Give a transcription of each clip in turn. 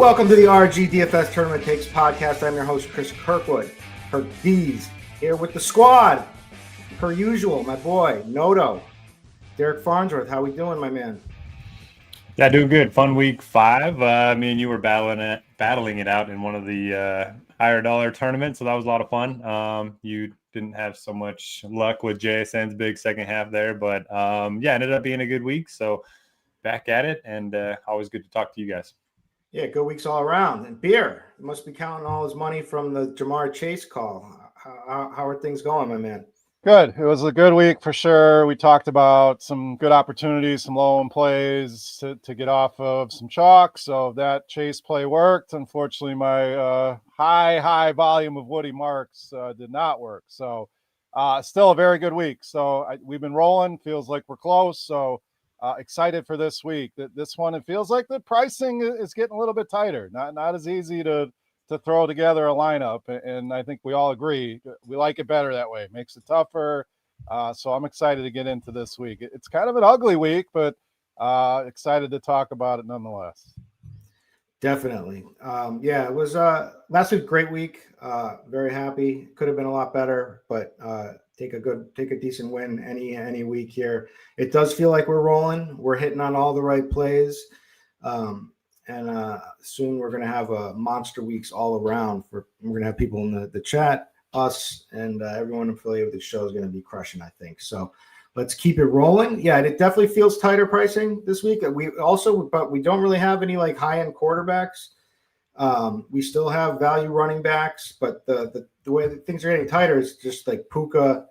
Welcome to the RG DFS Tournament Takes podcast. I'm your host, Chris Kirkwood. Kirkdiese here with the squad. Per usual, my boy, Noto. Derek Farnsworth, how we doing, my man? Yeah, doing good. Fun week 5. Me and you were battling it out in one of the higher dollar tournaments, so that was a lot of fun. You didn't have so much luck with JSN's big second half there, but ended up being a good week. So back at it, and always good to talk to you guys. Yeah, good weeks all around. And Beer, you must be counting all his money from the Jamar Chase call. How are things going, my man? Good. It was a good week for sure. We talked about some good opportunities, some low-end plays to get off of some chalk. So that Chase play worked. Unfortunately, my high volume of Woody Marks did not work. So still a very good week. So we've been rolling. Feels like we're close. So excited for this week. This one, it feels like the pricing is getting a little bit tighter. Not as easy to throw together a lineup, and I think we all agree we like it better that way. It makes it tougher. So I'm excited to get into this week. It's kind of an ugly week, but excited to talk about it nonetheless. Definitely. It was last week, great week. Very happy. Could have been a lot better, but take a decent win any week here. It does feel like we're rolling. We're hitting on all the right plays. And soon we're going to have monster weeks all around. We're going to have people in the chat, us, and everyone affiliated with the show is going to be crushing, I think. So let's keep it rolling. Yeah, it definitely feels tighter pricing this week. But we don't really have any like high-end quarterbacks. We still have value running backs, but the way that things are getting tighter is just like Puka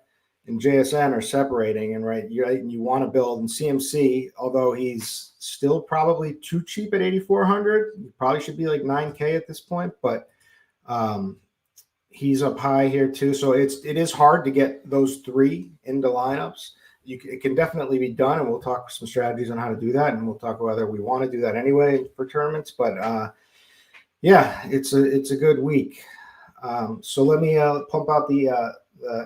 and JSN are separating, and you want to build in CMC, although he's still probably too cheap at 8,400. He probably should be like 9K at this point, but he's up high here too. So it is hard to get those three into lineups. It can definitely be done, and we'll talk some strategies on how to do that, and we'll talk whether we want to do that anyway for tournaments. But it's a good week. So let me pump out the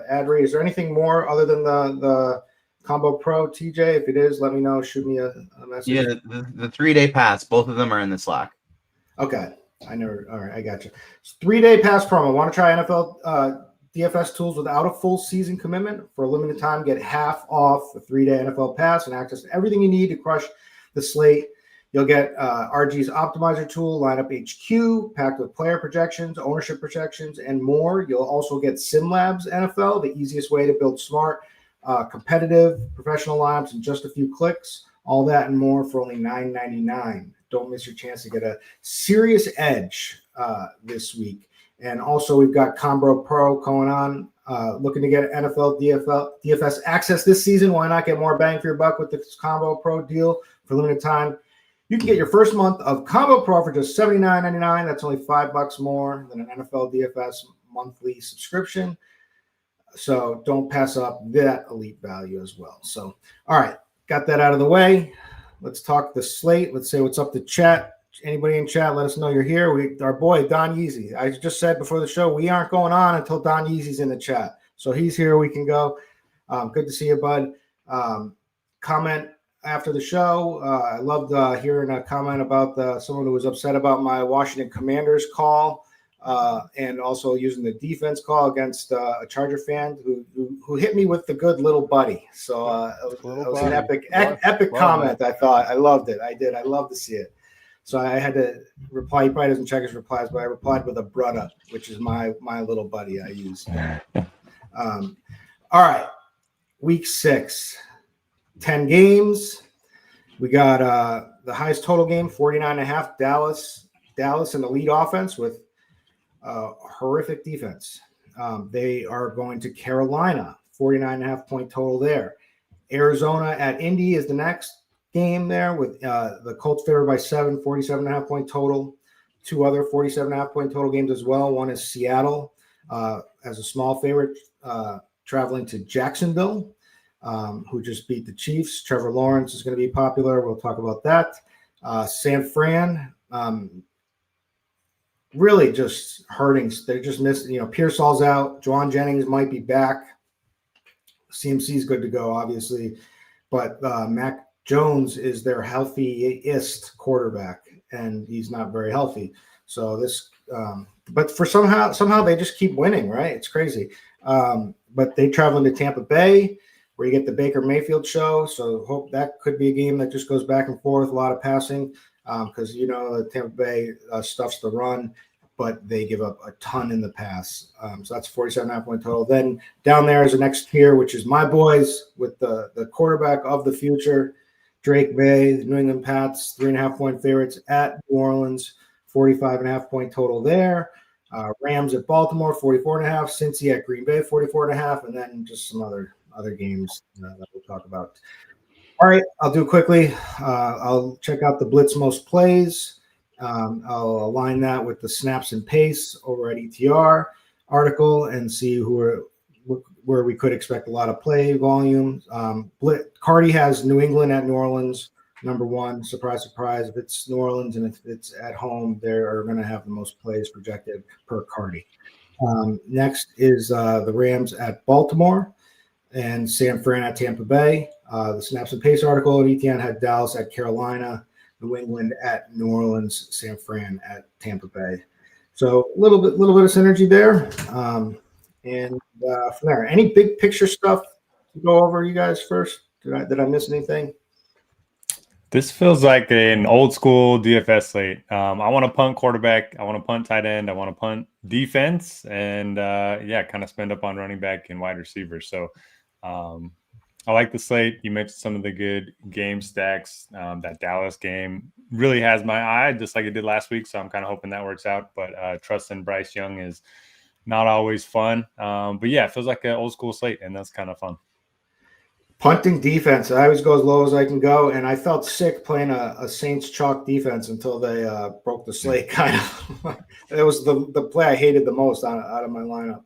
ad read. Is there anything more other than the Combo Pro, TJ? If it is, let me know. Shoot me a message. Yeah, the 3-day pass. Both of them are in the Slack. Okay. All right, I got you. 3-day pass promo. Want to try NFL DFS tools without a full season commitment? For a limited time, get half off the 3-day NFL pass and access to everything you need to crush the slate. You'll get RG's optimizer tool, lineup HQ, packed with player projections, ownership projections, and more. You'll also get SimLabs NFL, the easiest way to build smart, competitive, professional lineups in just a few clicks. All that and more for only $9.99. Don't miss your chance to get a serious edge this week. And also, we've got Combo Pro going on. Looking to get NFL DFS access this season. Why not get more bang for your buck with this Combo Pro deal for limited time? You can get your first month of Combo Pro for just $79.99. That's only $5 more than an NFL DFS monthly subscription. So don't pass up that elite value as well. So, all right, got that out of the way. Let's talk the slate. Let's say what's up to chat. Anybody in chat, let us know you're here. Our boy, Don Yeezy. I just said before the show, we aren't going on until Don Yeezy's in the chat. So he's here. We can go. Good to see you, bud. Comment after the show. I loved hearing a comment about someone who was upset about my Washington Commanders call and also using the defense call against a Charger fan who hit me with the good little buddy. So it was an epic comment. I thought I loved it. I did. I love to see it. So I had to reply. He probably doesn't check his replies, but I replied with a brudda, which is my little buddy I use. All right, week 6. 10 games. We got the highest total game, 49.5, Dallas an elite offense with horrific defense. They are going to Carolina, 49.5 point total there. Arizona at Indy is the next game there with the Colts favored by 7, 47.5 point total. 2 other 47.5 point total games as well. One is Seattle as a small favorite traveling to Jacksonville. Who just beat the Chiefs. Trevor Lawrence is going to be popular. We'll talk about that. San Fran, really just hurting. They're just missing. Pearsall's out. Juwan Jennings might be back. CMC is good to go, obviously. But Mac Jones is their healthiest quarterback. and he's not very healthy. So this, but for somehow they just keep winning, right? It's crazy. But they travel into Tampa Bay, where you get the Baker Mayfield show. So hope that could be a game that just goes back and forth, a lot of passing, because Tampa Bay stuffs the run, but they give up a ton in the pass. So that's 47.5 point total. Then down there is the next tier, which is my boys with the quarterback of the future, Drake May, the New England Pats, 3.5 point favorites at New Orleans, 45.5 point total there. Rams at Baltimore, 44.5. Cincy at Green Bay, 44.5, and then just some other games that we'll talk about. All right, I'll do it quickly. I'll check out the Blitz most plays. I'll align that with the snaps and pace over at ETR article and see where we could expect a lot of play volume. Cardi has New England at New Orleans, number one. Surprise, surprise. If it's New Orleans and if it's at home, they are going to have the most plays projected per Cardi. Next is the Rams at Baltimore and San Fran at Tampa Bay. The snaps and pace article at ETN had Dallas at Carolina, New England at New Orleans, San Fran at Tampa Bay. So a little bit of synergy there. And from there, any big picture stuff to go over, you guys first? Did I miss anything? This feels like an old school DFS slate. I want to punt quarterback. I want to punt tight end. I want to punt defense, and kind of spend up on running back and wide receivers. So I like the slate. You mentioned some of the good game stacks. That Dallas game really has my eye, just like it did last week. So I'm kind of hoping that works out. But trusting Bryce Young is not always fun. But yeah, it feels like an old school slate, and that's kind of fun. Punting defense. I always go as low as I can go, and I felt sick playing a Saints chalk defense until they broke the slate. Kind of, it was the play I hated the most out of my lineup.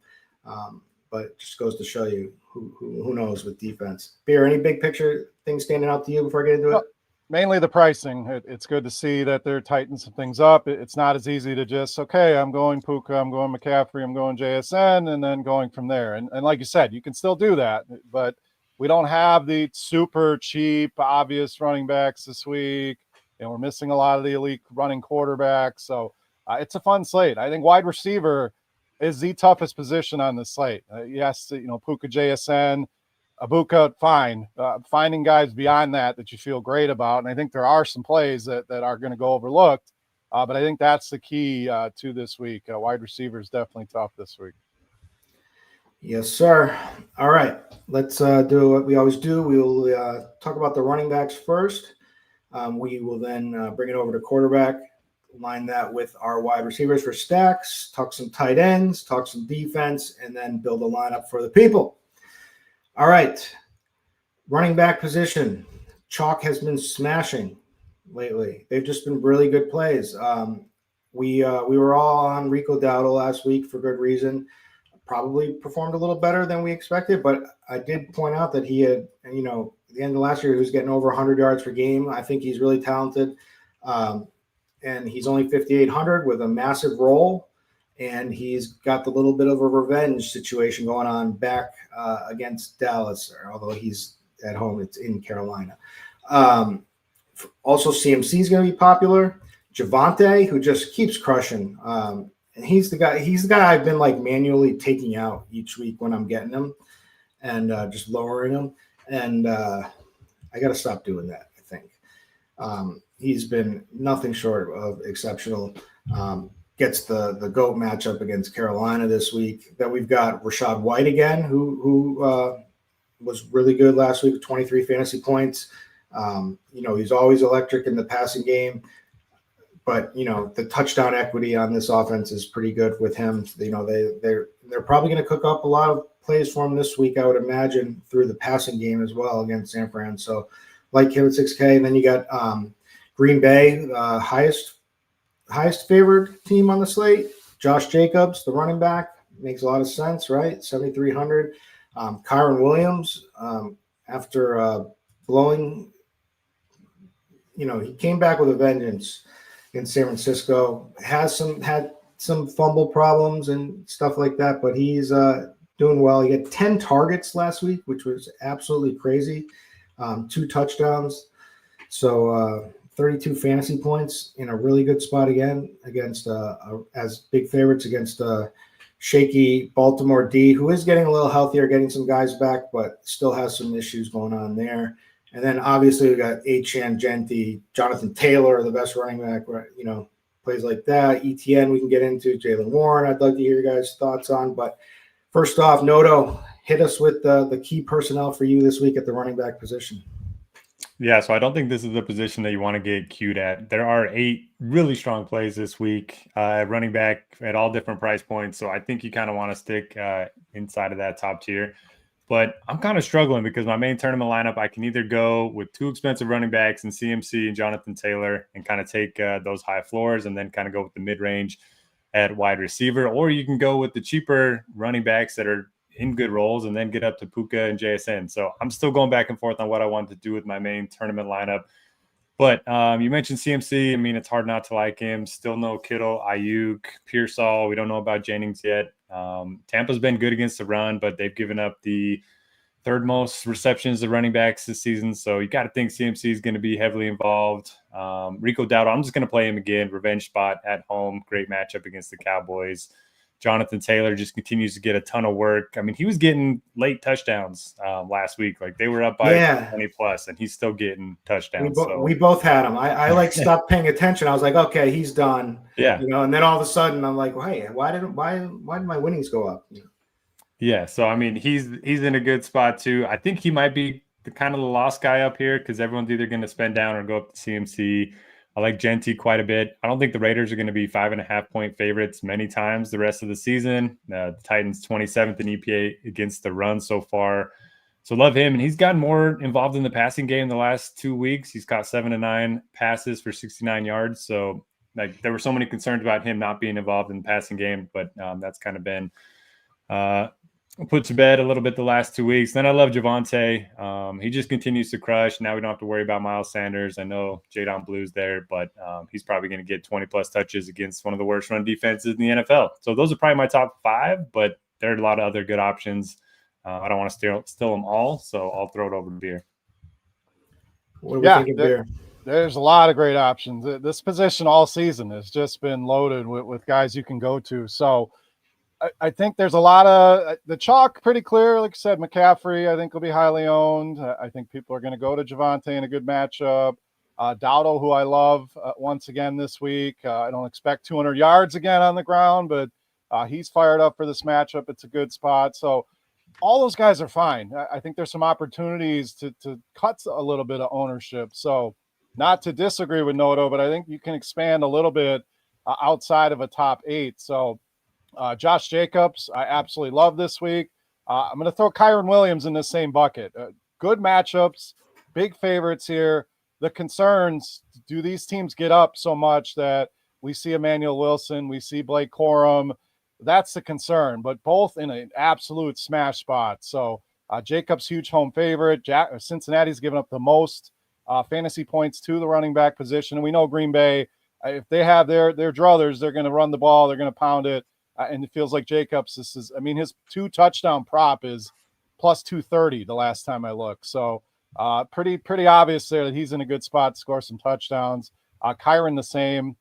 But it just goes to show you who knows with defense. Beer, any big picture things standing out to you before I get into it? Mainly the pricing. It's good to see that they're tightening some things up. It's not as easy to just, okay, I'm going Puka, I'm going McCaffrey, I'm going JSN, and then going from there. And like you said, you can still do that, but we don't have the super cheap, obvious running backs this week, and we're missing a lot of the elite running quarterbacks. So it's a fun slate. I think wide receiver is the toughest position on the slate. Yes, Puka, JSN, Abuka, fine. Finding guys beyond that you feel great about, and I think there are some plays that are going to go overlooked. But I think that's the key to this week. Wide receiver is definitely tough this week. Yes, sir. All right. Let's do what we always do. We will talk about the running backs first. We will then bring it over to quarterback, line that with our wide receivers for stacks, talk some tight ends, talk some defense, and then build a lineup for the people. All right. Running back position. Chalk has been smashing lately. They've just been really good plays. We were all on Rico Dowdle last week for good reason. Probably performed a little better than we expected, but I did point out that he had, at the end of last year, he was getting over 100 yards per game. I think he's really talented. And he's only 5,800 with a massive role. And he's got the little bit of a revenge situation going on back against Dallas, although he's at home. It's in Carolina. Also, CMC is going to be popular. Javonte, who just keeps crushing. And he's the guy I've been manually taking out each week when I'm getting him and just lowering him. And I got to stop doing that, I think. He's been nothing short of exceptional. Gets the GOAT matchup against Carolina this week. Then we've got Rachaad White again, who was really good last week with 23 fantasy points. He's always electric in the passing game. But, the touchdown equity on this offense is pretty good with him. They're probably going to cook up a lot of plays for him this week, I would imagine, through the passing game as well against San Fran. So like him at 6K. And then you got Green Bay, highest favored team on the slate. Josh Jacobs, the running back, makes a lot of sense, right? 7,300. Kyron Williams, after blowing, he came back with a vengeance in San Francisco, had some fumble problems and stuff like that, but he's doing well. He had 10 targets last week, which was absolutely crazy. 2 touchdowns. So 32 fantasy points in a really good spot again against as big favorites against shaky Baltimore D, who is getting a little healthier, getting some guys back, but still has some issues going on there. And then obviously we got Achan, Genty, Jonathan Taylor, the best running back, plays like that. ETN we can get into, Jalen Warren. I'd like to hear your guys' thoughts on. But first off, Noto, hit us with the key personnel for you this week at the running back position. Yeah, so I don't think this is the position that you want to get queued at. There are 8 really strong plays this week, running back at all different price points. So I think you kind of want to stick inside of that top tier. But I'm kind of struggling because my main tournament lineup, I can either go with 2 expensive running backs in CMC and Jonathan Taylor and kind of take those high floors and then kind of go with the mid-range at wide receiver, or you can go with the cheaper running backs that are in good roles and then get up to Puka and JSN. So I'm still going back and forth on what I want to do with my main tournament lineup. But you mentioned CMC. I mean, it's hard not to like him. Still no Kittle, Ayuk, Pearsall. We don't know about Jennings yet. Tampa's been good against the run, but they've given up the 3rd most receptions to running backs this season. So you got to think CMC is going to be heavily involved. Rico Dowdle, I'm just going to play him again. Revenge spot at home. Great matchup against the Cowboys. Jonathan Taylor just continues to get a ton of work. I mean, he was getting late touchdowns last week. Like they were up by 20 plus, and he's still getting touchdowns. We both had him. I stopped paying attention. I was like, okay, he's done. Yeah. And then all of a sudden I'm like, hey, why did my winnings go up? Yeah. So, I mean, he's in a good spot too. I think he might be the lost guy up here because everyone's either going to spend down or go up to CMC. I like Genty quite a bit. I don't think the Raiders are going to be 5.5-point favorites many times the rest of the season. The Titans 27th in EPA against the run so far. So love him. And he's gotten more involved in the passing game the last 2 weeks. He's caught 7 to 9 passes for 69 yards. So there were so many concerns about him not being involved in the passing game, but that's kind of been put to bed a little bit the last 2 weeks. Then I love Javonte. He just continues to crush. Now we don't have to worry about Miles Sanders. I know Jadon Blue's there, but he's probably going to get 20-plus touches against one of the worst run defenses in the NFL. So those are probably my top 5, but there are a lot of other good options. I don't want to steal them all, so I'll throw it over to Beer. What do we think of Beer? There's a lot of great options. This position all season has just been loaded with guys you can go to. So I think there's a lot of the chalk pretty clear. Like I said, McCaffrey, I think will be highly owned. I think people are going to go to Javonte in a good matchup. Dowdle, who I love once again this week. I don't expect 200 yards again on the ground, but he's fired up for this matchup. It's a good spot. So all those guys are fine. I think there's some opportunities to cut a little bit of ownership. So not to disagree with Noto, but I think you can expand a little bit outside of a top 8. So Josh Jacobs, I absolutely love this week. I'm going to throw Kyron Williams in the same bucket. Good matchups, big favorites here. The concerns, do these teams get up so much that we see Emmanuel Wilson, we see Blake Corum? That's the concern, but both in an absolute smash spot. So Jacobs, huge home favorite. Cincinnati's given up the most fantasy points to the running back position. And we know Green Bay, if they have their druthers, they're going to run the ball, they're going to pound it. And it feels like Jacobs, his 2-touchdown prop is plus 230 the last time I looked. So pretty obvious there that he's in a good spot to score some touchdowns. Kyron the same.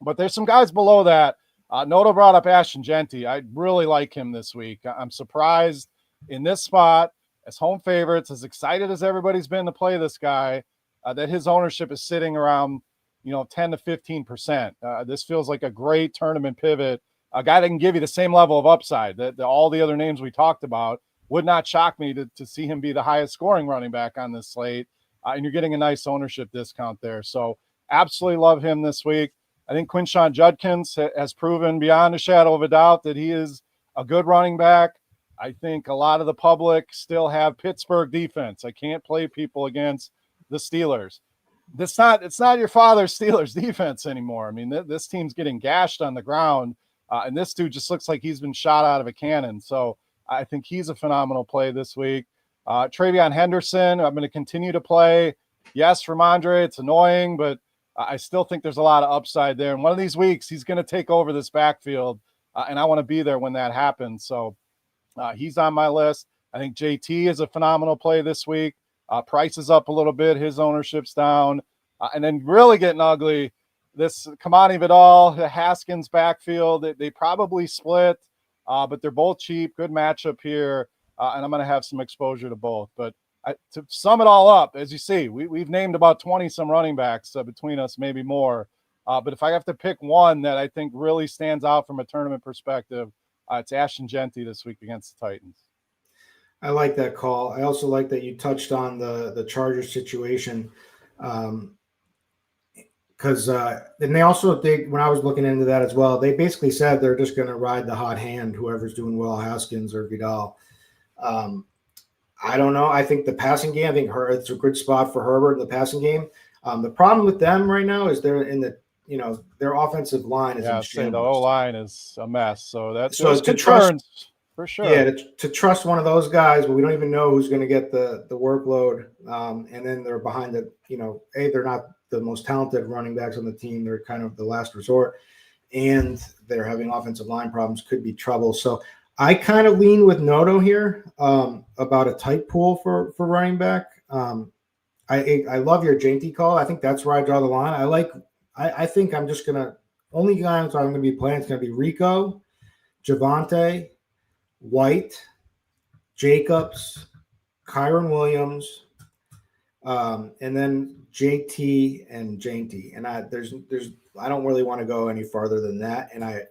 But there's some guys below that. Noto brought up Ashton Genty. I really like him this week. I'm surprised in this spot as home favorites, as excited as everybody's been to play this guy, that his ownership is sitting around 10 to 15%. This feels like a great tournament pivot. A guy that can give you the same level of upside that all the other names we talked about. Would not shock me to see him be the highest scoring running back on this slate. And you're getting a nice ownership discount there. So absolutely love him this week. I think Quinshon Judkins has proven beyond a shadow of a doubt that he is a good running back. I think a lot of the public still have Pittsburgh defense. I can't play people against the Steelers. It's not your father's Steelers defense anymore. I mean, this team's getting gashed on the ground. And this dude just looks like he's been shot out of a cannon. So I think he's a phenomenal play this week. Travion Henderson, I'm going to continue to play. Yes, Ramondre, it's annoying, but I still think there's a lot of upside there. And one of these weeks, he's going to take over this backfield, and I want to be there when that happens. So he's on my list. I think JT is a phenomenal play this week. Price is up a little bit. His ownership's down. And then really getting ugly, this Kamani Vidal, the Haskins backfield, they probably split, but they're both cheap. Good matchup here, and I'm going to have some exposure to both. But to sum it all up, as you see, we've named about 20-some running backs between us, maybe more. But if I have to pick one that I think really stands out from a tournament perspective, it's Ashton Genty this week against the Titans. I like that call. I also like that you touched on the Chargers situation. Because and they also when I was looking into that as well, they basically said they're just going to ride the hot hand, whoever's doing well, Haskins or Vidal. I don't know. I think the passing game, it's a good spot for Herbert in the passing game. The problem with them right now is they're in their offensive line is in shambles. The O-line is a mess. So that's to trust for sure. Yeah, to trust one of those guys, but we don't even know who's going to get the workload. And then they're behind they're not the most talented running backs on the team. They're kind of the last resort, and they're having offensive line problems. Could be trouble. So I kind of lean with Noto here about a tight pool for running back. I love your Genty call. I think that's where I draw the line. I think I'm just gonna only guys I'm gonna be playing is gonna be Rico, Javonte, White, Jacobs, Kyron Williams, and then JT and Genty. And I don't really want to go any farther than that. And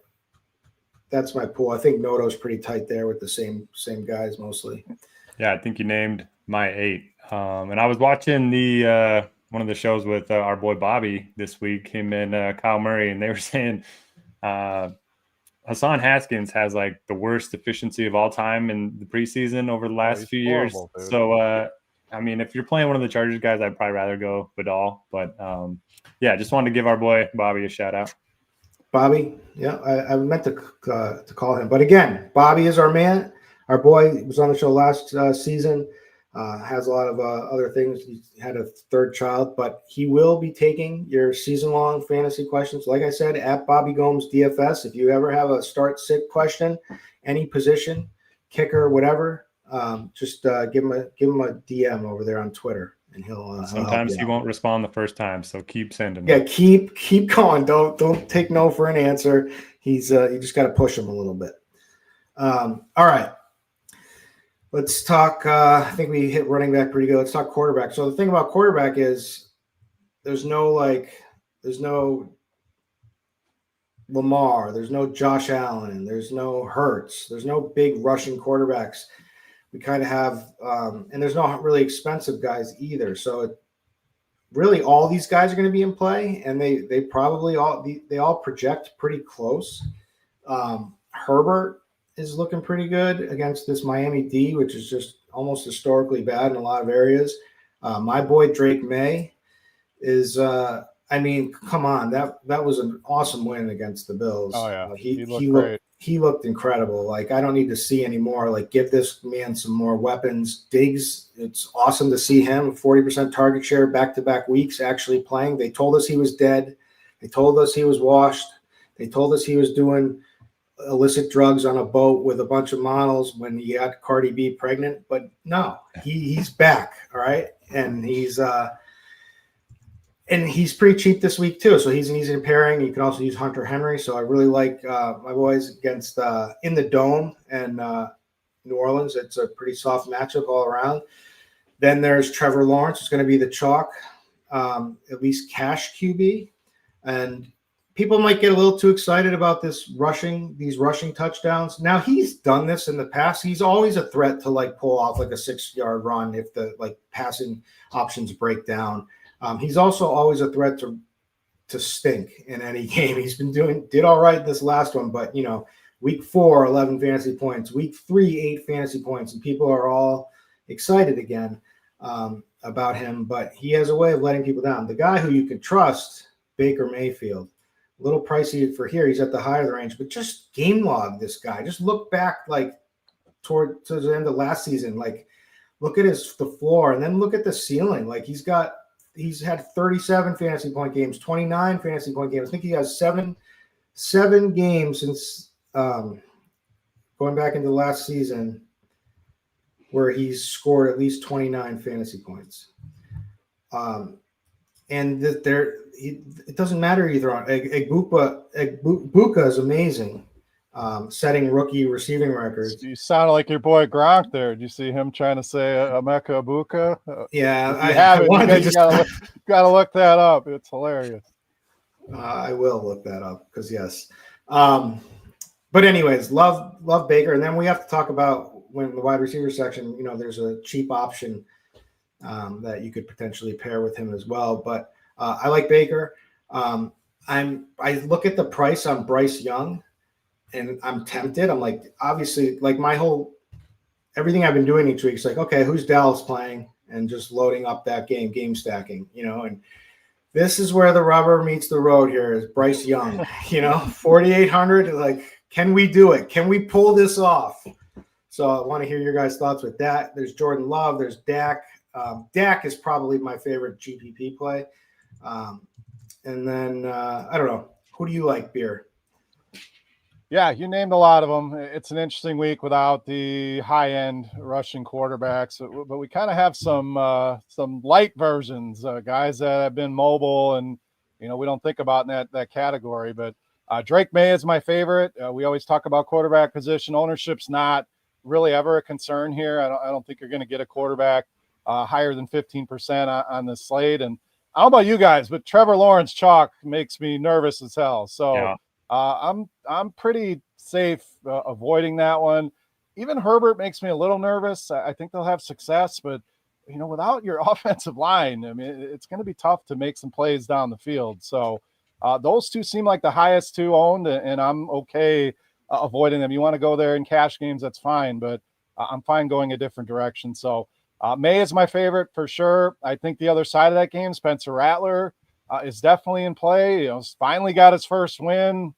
that's my pool. I think Noto's pretty tight there with the same guys mostly. Yeah, I think you named my 8. And I was watching the one of the shows with our boy Bobby this week, him and Kyle Murray, and they were saying Hassan Haskins has like the worst efficiency of all time in the preseason over the last few years. Dude. So, I mean, if you're playing one of the Chargers guys, I'd probably rather go Vidal. But yeah, just wanted to give our boy Bobby a shout out. Bobby, yeah, I meant to call him, but again, Bobby is our man. Our boy was on the show last season. Has a lot of other things. He had a third child, but he will be taking your season-long fantasy questions. Like I said, at Bobby Gomes DFS. If you ever have a start-sit question, any position, kicker, whatever, just give him a DM over there on Twitter, and he'll. Sometimes he won't respond the first time, so keep sending. Yeah, keep going. Don't take no for an answer. He's you just got to push him a little bit. All right. Let's talk. I think we hit running back pretty good. Let's talk quarterback. So the thing about quarterback is there's no Lamar, there's no Josh Allen, there's no Hurts, there's no big rushing quarterbacks. We kind of have, and there's no really expensive guys either. So really, all these guys are going to be in play, and they probably all project pretty close. Herbert is looking pretty good against this Miami D, which is just almost historically bad in a lot of areas. My boy Drake May is, come on, that was an awesome win against the Bills. Oh yeah, he looked incredible. Like, I don't need to see any more. Like, give this man some more weapons. Diggs, it's awesome to see him 40% target share back-to-back weeks actually playing. They told us he was dead. They told us he was washed. They told us he was doing illicit drugs on a boat with a bunch of models when he got Cardi B pregnant, but no, he's back. All right. And he's pretty cheap this week too. So he's an easy pairing. You can also use Hunter Henry. So I really like my boys against in the Dome and New Orleans. It's a pretty soft matchup all around. Then there's Trevor Lawrence. It's going to be the chalk, at least cash QB. And people might get a little too excited about these rushing touchdowns. Now, he's done this in the past. He's always a threat to like pull off like a 6-yard run if the like passing options break down. He's also always a threat to stink in any game. He's been did all right this last one, but week 4, 11 fantasy points, week 3, 8 fantasy points, and people are all excited again about him. But he has a way of letting people down. The guy who you can trust, Baker Mayfield. A little pricey for here. He's at the higher of the range, but just game log this guy. Just look back like to the end of last season. Like, look at the floor and then look at the ceiling. Like, he's had 37 fantasy point games, 29 fantasy point games. I think he has seven games since going back into last season where he's scored at least 29 fantasy points. and it doesn't matter either. On Egbuka is amazing, setting rookie receiving records. You sound like your boy Gronk there. Did you see him trying to say Emeka Ibuka? Yeah, if you haven't, you gotta look that up. It's hilarious. I will look that up because yes. But anyways, love Baker, and then we have to talk about when the wide receiver section. You know, there's a cheap option that you could potentially pair with him as well. But I like Baker. I look at the price on Bryce Young, and I'm tempted. I'm like, obviously, like everything I've been doing each week is like, okay, who's Dallas playing, and just loading up that game stacking, you know, and. This is where the rubber meets the road here is Bryce Young, 4,800. Like, can we do it? Can we pull this off? So I want to hear your guys' thoughts with that. There's Jordan Love. There's Dak. Dak is probably my favorite GPP play. And then, I don't know. Who do you like, Beer? Yeah, you named a lot of them. It's an interesting week without the high-end rushing quarterbacks, but we kind of have some light versions, guys that have been mobile, and we don't think about in that category. But Drake May is my favorite. We always talk about quarterback position. Ownership's not really ever a concern here. I don't think you're going to get a quarterback higher than 15% on the slate. And I don't know about you guys, but Trevor Lawrence chalk makes me nervous as hell. So. Yeah. I'm pretty safe avoiding that one. Even Herbert makes me a little nervous. I think they'll have success, but without your offensive line, I mean, it's going to be tough to make some plays down the field. So those two seem like the highest two owned, and I'm okay avoiding them. You want to go there in cash games, that's fine, but I'm fine going a different direction. So May is my favorite for sure. I think the other side of that game, Spencer Rattler, is definitely in play. Finally got his first win.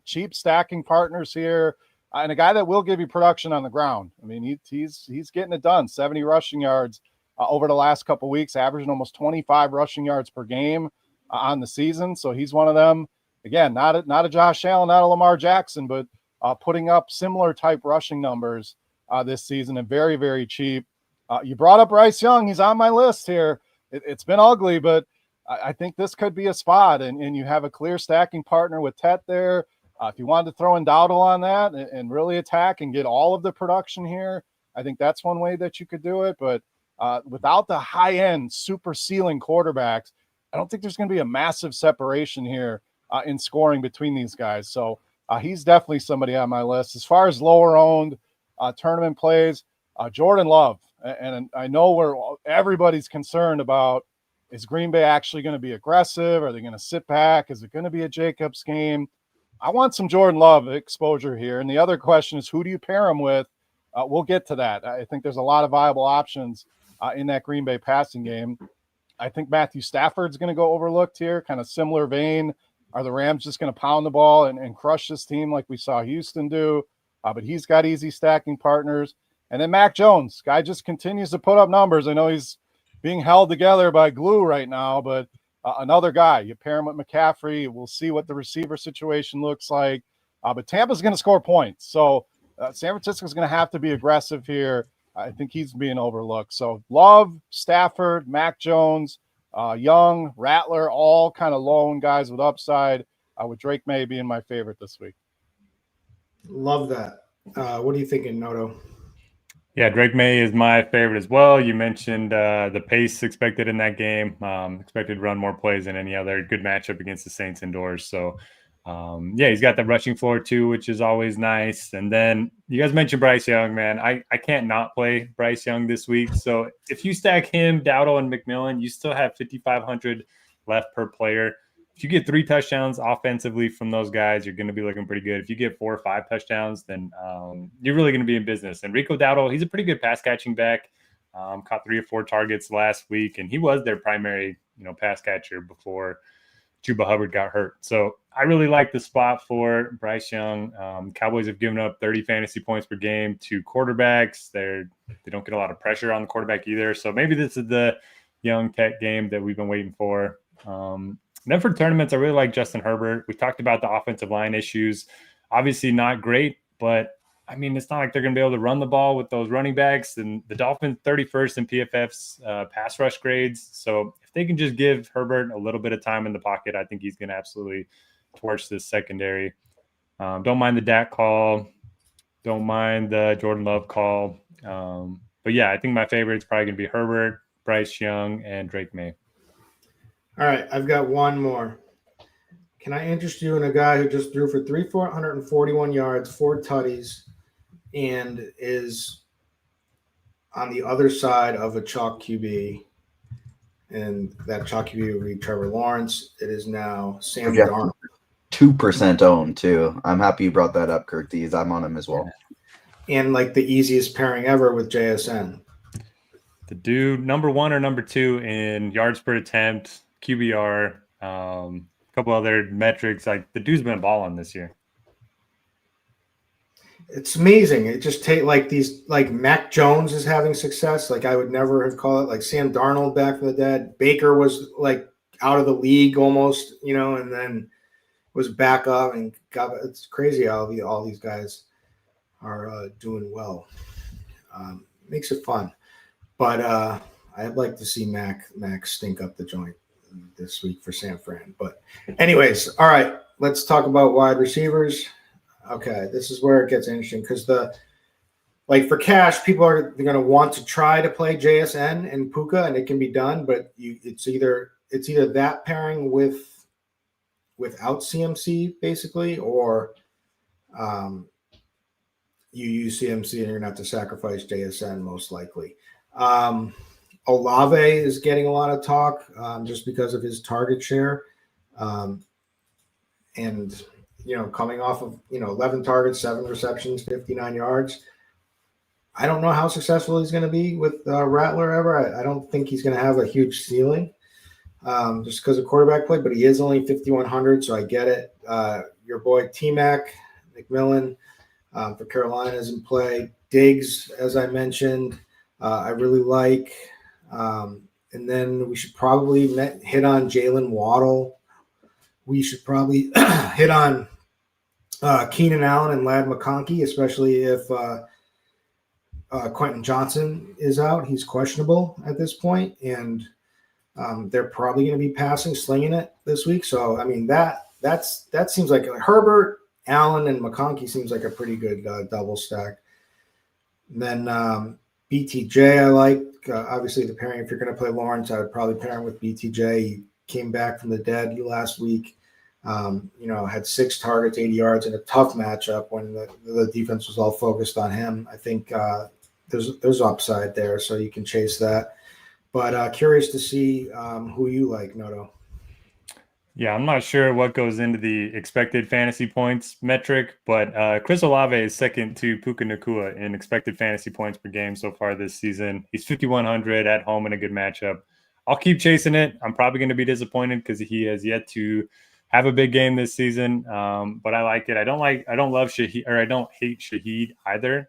Cheap stacking partners here, and a guy that will give you production on the ground. I mean, he's getting it done. 70 rushing yards over the last couple of weeks, averaging almost 25 rushing yards per game on the season. So he's one of them. Again, not a Josh Allen, not a Lamar Jackson, but putting up similar type rushing numbers this season, and very, very cheap. You brought up Bryce Young. He's on my list here. It's been ugly, but I think this could be a spot, and you have a clear stacking partner with Tet there. If you wanted to throw in Dowdle on that and really attack and get all of the production here, I think that's one way that you could do it. But without the high-end super ceiling quarterbacks, I don't think there's going to be a massive separation here in scoring between these guys. So he's definitely somebody on my list. As far as lower-owned tournament plays, Jordan Love. And I know where everybody's concerned about, is Green Bay actually going to be aggressive? Are they going to sit back? Is it going to be a Jacobs game? I want some Jordan Love exposure here. And the other question is, who do you pair him with? We'll get to that. I think there's a lot of viable options in that Green Bay passing game. I think Matthew Stafford's going to go overlooked here, kind of similar vein. Are the Rams just going to pound the ball and crush this team like we saw Houston do? But he's got easy stacking partners. And then Mac Jones, guy just continues to put up numbers. I know he's being held together by glue right now, but another guy. You pair him with McCaffrey. We'll see what the receiver situation looks like. But Tampa's going to score points. So San Francisco's going to have to be aggressive here. I think he's being overlooked. So Love, Stafford, Mac Jones, Young, Rattler, all kind of lone guys with upside, with Drake May being my favorite this week. Love that. What are you thinking, Noto? Yeah, Drake May is my favorite as well. You mentioned the pace expected in that game. Expected to run more plays than any other. Good matchup against the Saints indoors. So, yeah, he's got the rushing floor too, which is always nice. And then you guys mentioned Bryce Young, man. I can't not play Bryce Young this week. So if you stack him, Dowdle, and McMillan, you still have 5,500 left per player. If you get 3 touchdowns offensively from those guys, you're going to be looking pretty good. If you get 4 or 5 touchdowns, then you're really going to be in business. And Rico Dowdle, he's a pretty good pass catching back. Caught 3 or 4 targets last week, and he was their primary, pass catcher before Chuba Hubbard got hurt. So I really like the spot for Bryce Young. Cowboys have given up 30 fantasy points per game to quarterbacks. They don't get a lot of pressure on the quarterback either. So maybe this is the Young Tech game that we've been waiting for. Then for tournaments, I really like Justin Herbert. We talked about the offensive line issues. Obviously not great, but I mean, it's not like they're going to be able to run the ball with those running backs. And the Dolphins 31st in PFF's pass rush grades. So if they can just give Herbert a little bit of time in the pocket, I think he's going to absolutely torch this secondary. Don't mind the Dak call. Don't mind the Jordan Love call. But yeah, I think my favorite is probably going to be Herbert, Bryce Young, and Drake May. All right, I've got one more. Can I interest you in a guy who just threw for 441 yards, 4 tutties, and is on the other side of a chalk QB? And that chalk QB would be Trevor Lawrence. It is now Sam Darnold. 2% owned too. I'm happy you brought that up, Kirkdiese. I'm on him as well. And like the easiest pairing ever with JSN. The dude, number 1 or number 2 in yards per attempt, QBR, a couple other metrics. Like the dude's been balling this year. It's amazing. It just like Mac Jones is having success. Like I would never have called it. Like Sam Darnold back from the dead. Baker was like out of the league almost, and then was back up and it's crazy how all these guys are doing well. Makes it fun. But I'd like to see Mac stink up the joint this week for San Fran. But anyways, all right, let's talk about wide receivers. Okay, this is where it gets interesting because for cash, people are going to want to try to play JSN and Puka, and it can be done, but it's either that pairing without CMC basically, or you use CMC and you're going to have to sacrifice JSN most likely. Olave is getting a lot of talk just because of his target share. And coming off of, 11 targets, 7 receptions, 59 yards. I don't know how successful he's going to be with Rattler ever. I don't think he's going to have a huge ceiling just because of quarterback play, but he is only 5,100, so I get it. Your boy T-Mac, McMillan for Carolina is in play. Diggs, as I mentioned, I really like. And then we should probably hit on Jalen Waddle. We should probably hit on Keenan Allen and Ladd McConkey, especially if Quentin Johnson is out. He's questionable at this point, and they're probably going to be slinging it this week. So, I mean, that seems like Herbert, Allen, and McConkey seems like a pretty good double stack. And then BTJ I like. Obviously, the pairing, if you're going to play Lawrence, I would probably pair him with BTJ. He came back from the dead last week. Had 6 targets, 80 yards in a tough matchup when the defense was all focused on him. I think there's upside there, so you can chase that. But curious to see who you like, Noto. Yeah, I'm not sure what goes into the expected fantasy points metric, but Chris Olave is second to Puka Nacua in expected fantasy points per game so far this season. He's 5,100 at home in a good matchup. I'll keep chasing it. I'm probably going to be disappointed because he has yet to have a big game this season, but I like it. I don't love Shaheed, or I don't hate Shaheed either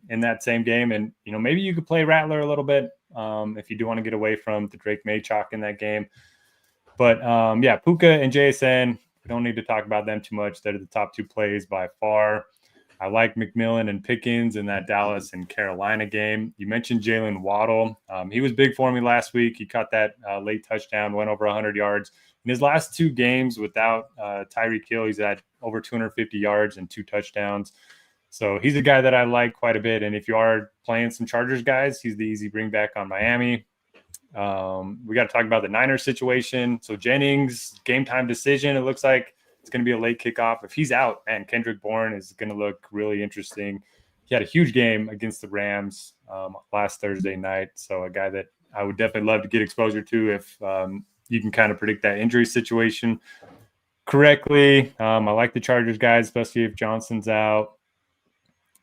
in that same game. And maybe you could play Rattler a little bit if you do want to get away from the Drake May chalk in that game. But yeah, Puka and JSN, we don't need to talk about them too much. They're the top 2 plays by far. I like McMillan and Pickens in that Dallas and Carolina game. You mentioned Jalen Waddle. He was big for me last week. He caught that late touchdown, went over 100 yards. In his last 2 games without Tyreek Hill, he's at over 250 yards and 2 touchdowns. So he's a guy that I like quite a bit. And if you are playing some Chargers guys, he's the easy bring back on Miami. We got to talk about the Niners situation. So Jennings, game time decision. It looks like it's going to be a late kickoff. If he's out, man, Kendrick Bourne is going to look really interesting. He had a huge game against the Rams last Thursday night. So a guy that I would definitely love to get exposure to if you can kind of predict that injury situation correctly. I like the Chargers guys, especially if Johnson's out.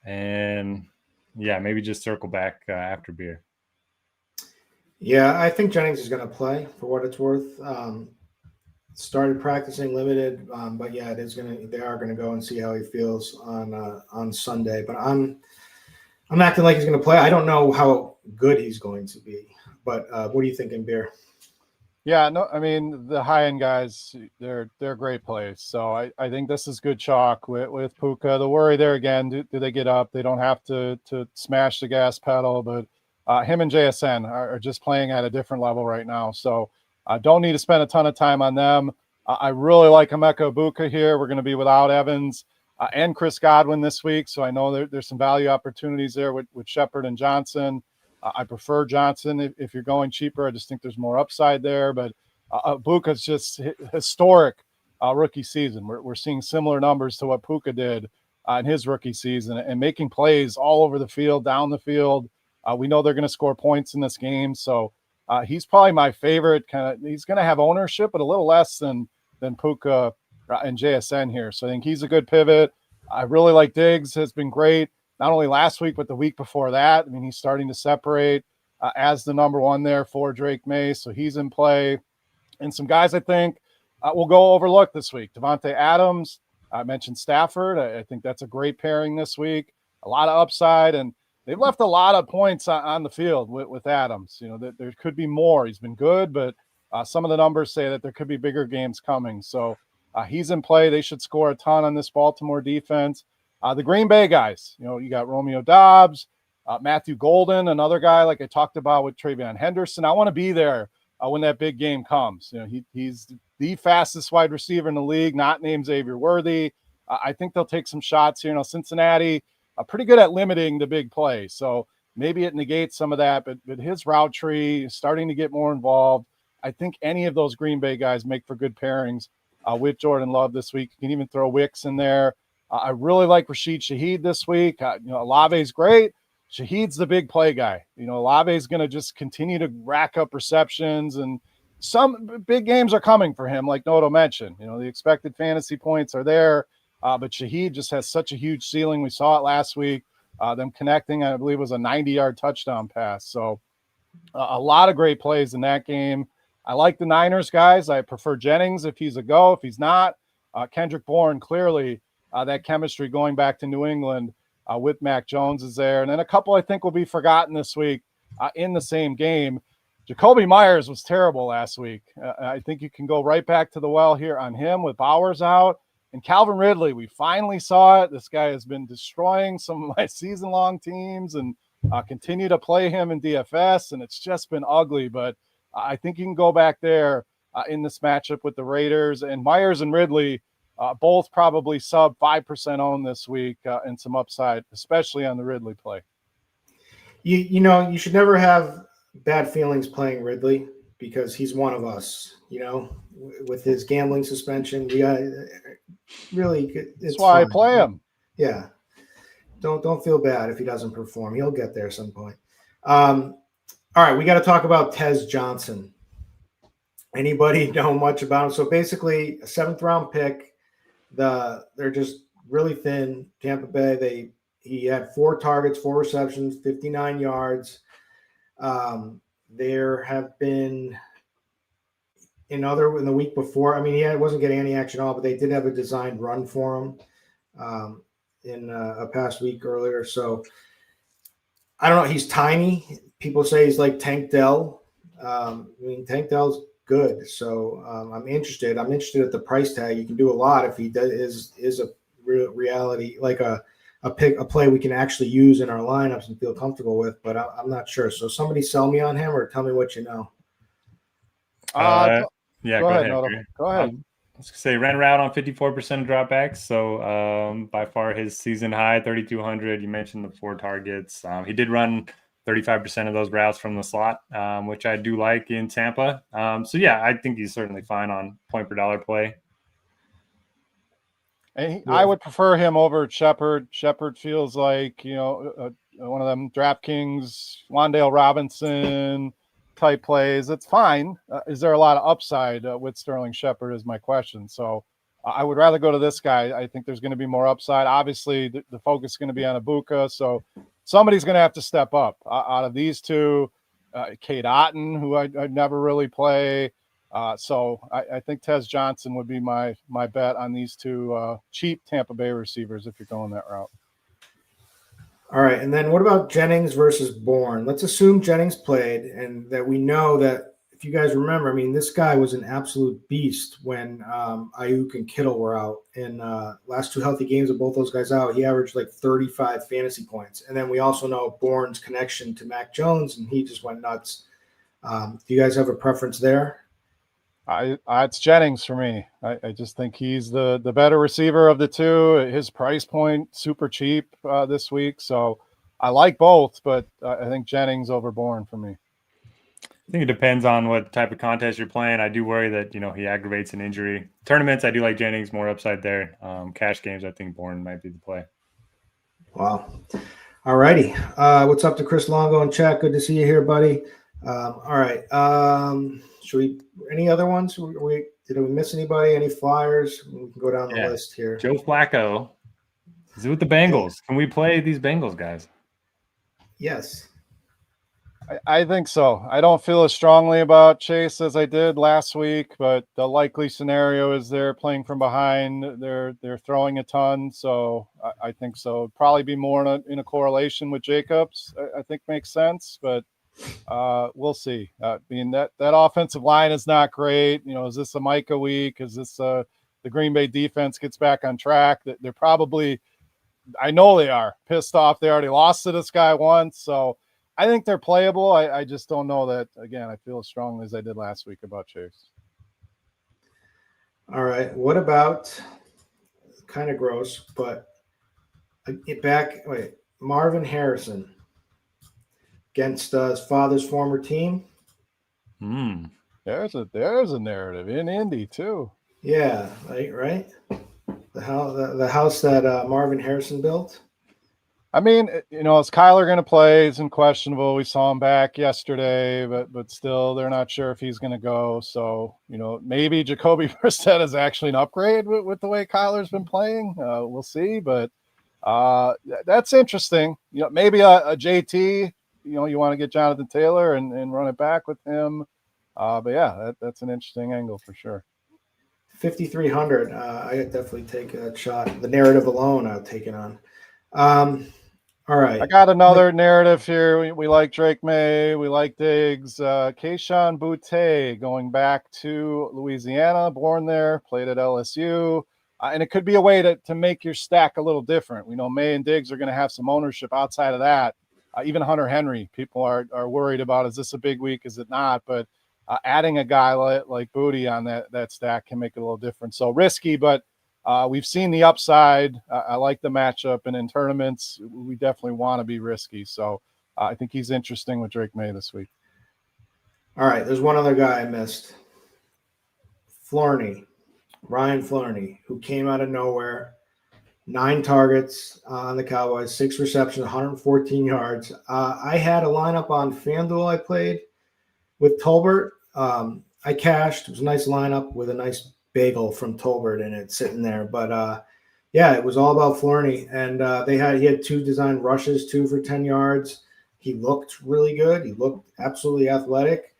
And yeah, maybe just circle back after beer. Yeah, I think Jennings is going to play for what it's worth. Started practicing limited, but yeah, they are going to go and see how he feels on Sunday. But I'm acting like he's going to play. I don't know how good he's going to be, but what are you thinking, Beer? Yeah, no, I mean, the high-end guys, they're great plays. So I think this is good chalk with Puka. The worry there again, do they get up? They don't have to smash the gas pedal, but him and JSN are just playing at a different level right now. So Don't need to spend a ton of time on them. I really like Emeka Ibuka here. We're going to be without Evans and Chris Godwin this week, so I know there's some value opportunities there with Shepard and Johnson. I prefer Johnson if you're going cheaper. I just think there's more upside there, but Ibuka's just historic rookie season. We're seeing similar numbers to what Puka did in his rookie season and making plays all over the field, down the field. We know they're going to score points in this game, so he's probably my favorite. He's going to have ownership, but a little less than Puka and JSN here. So I think he's a good pivot. I really like Diggs. Has been great, not only last week, but the week before that. I mean, he's starting to separate as the number one there for Drake May. So he's in play. And some guys I think will go overlooked this week. Devontae Adams. I mentioned Stafford. I think that's a great pairing this week. A lot of upside, and they've left a lot of points on the field with Adams. You know, there could be more. He's been good, but some of the numbers say that there could be bigger games coming. So he's in play. They should score a ton on this Baltimore defense. The Green Bay guys, you know, you got Romeo Doubs, Matthew Golden, another guy like I talked about with Travion Henderson. I want to be there when that big game comes. You know, he's the fastest wide receiver in the league, not named Xavier Worthy. I think they'll take some shots here. You know, Cincinnati, pretty good at limiting the big play. So maybe it negates some of that, but his route tree is starting to get more involved. I think any of those Green Bay guys make for good pairings with Jordan Love this week. You can even throw Wicks in there. I really like Rashid Shaheed this week. You know, Olave's great. Shaheed's the big play guy. You know, Olave's going to just continue to rack up receptions, and some big games are coming for him, like Noto mentioned. You know, the expected fantasy points are there, but Shaheed just has such a huge ceiling. We saw it last week, them connecting, I believe it was a 90-yard touchdown pass. So a lot of great plays in that game. I like the Niners guys. I prefer Jennings if he's a go. If he's not, Kendrick Bourne, clearly that chemistry going back to New England with Mac Jones is there. And then a couple I think will be forgotten this week in the same game. Jacoby Myers was terrible last week. I think you can go right back to the well here on him with Bowers out. And Calvin Ridley, we finally saw it. This guy has been destroying some of my season-long teams and continue to play him in DFS, and it's just been ugly. But I think you can go back there in this matchup with the Raiders. And Myers and Ridley both probably sub 5% owned this week and some upside, especially on the Ridley play. You know, you should never have bad feelings playing Ridley because he's one of us, you know, with his gambling suspension. That's why I play him. Yeah. Don't feel bad if he doesn't perform. He'll get there at some point. All right, we got to talk about Tez Johnson. Anybody know much about him? So basically, a 7th-round pick. They're just really thin. Tampa Bay. He had 4 targets, 4 receptions, 59 yards. There have been in the week before. I mean, he wasn't getting any action at all, but they did have a designed run for him in a past week earlier. So I don't know. He's tiny. People say he's like Tank Dell. I mean, Tank Dell's good. So I'm interested. I'm interested at the price tag. You can do a lot if he is a reality, like a play we can actually use in our lineups and feel comfortable with, but I'm not sure. So somebody sell me on him or tell me what you know. Yeah, go ahead. Go ahead. I was going to say ran route on 54% of dropbacks. So by far his season high, 3,200. You mentioned the 4 targets. He did run 35% of those routes from the slot, which I do like in Tampa. So yeah, I think he's certainly fine on point per dollar play. And I would prefer him over Shepard. Shepard feels like, you know, one of them DraftKings, Wan'Dale Robinson type plays. It's fine. Is there a lot of upside with Sterling Shepard is my question. So I would rather go to this guy. I think there's going to be more upside. Obviously, the focus is going to be on Ibuka. So somebody's going to have to step up out of these two. Cade Otton, who I'd never really play. So I think Tez Johnson would be my bet on these 2 cheap Tampa Bay receivers if you're going that route. All right, and then what about Jennings versus Bourne? Let's assume Jennings played and that we know that, if you guys remember, I mean, this guy was an absolute beast when Ayuk and Kittle were out. In last 2 healthy games of both those guys out, he averaged like 35 fantasy points. And then we also know Bourne's connection to Mac Jones, and he just went nuts. Do you guys have a preference there? It's Jennings for me. I just think he's the better receiver of the two. His price point super cheap this week, so I like both, but I think Jennings over Bourne for me. I think it depends on what type of contest you're playing. I do worry that he aggravates an injury. Tournaments, I do like Jennings, more upside there. Cash games, I think Bourne might be the play. Wow. All righty. What's up to Chris Longo in chat? Good to see you here, buddy. All right. Should we? Any other ones? Did we miss anybody? Any flyers? We can go down the list here. Joe Flacco is with the Bengals. Can we play these Bengals guys? Yes. I think so. I don't feel as strongly about Chase as I did last week, but the likely scenario is they're playing from behind. They're throwing a ton, so I think so. It'd probably be more in a correlation with Jacobs. I think makes sense, but we'll see. That offensive line is not great. Is this a Micah week? Is this the Green Bay defense gets back on track? They're probably, I know they are pissed off. They already lost to this guy once, so I think they're playable. I just don't know that, again, I feel as strongly as I did last week about Chase. All right. What about, kind of gross, but Marvin Harrison against his father's former team? There's a narrative in Indy too. Yeah, right? The house that Marvin Harrison built? I mean, is Kyler going to play? He's questionable. We saw him back yesterday, but still, they're not sure if he's going to go. So, maybe Jacoby Brissett is actually an upgrade with the way Kyler's been playing. We'll see, but that's interesting. Maybe a JT. You want to get Jonathan Taylor and run it back with him. But yeah, that's an interesting angle for sure. 5,300. I definitely take a shot. The narrative alone, I'll take it on. All right. I got another narrative here. We like Drake May. We like Diggs. Kayshon Boutte going back to Louisiana, born there, played at LSU. And it could be a way to make your stack a little different. We know May and Diggs are going to have some ownership outside of that. Even Hunter Henry, people are worried about, is this a big week? Is it not? But adding a guy like Boutte on that stack can make it a little different. So risky, but we've seen the upside. I like the matchup, and in tournaments, we definitely want to be risky. So I think he's interesting with Drake May this week. All right, there's one other guy I missed. Ryan Flurney, who came out of nowhere. 9 targets on the Cowboys, 6 receptions, 114 yards. I had a lineup on FanDuel I played with Tolbert. I cashed. It was a nice lineup with a nice bagel from Tolbert in it sitting there. But yeah, it was all about Flurney. And he had 2 designed rushes, 2 for 10 yards. He looked really good. He looked absolutely athletic.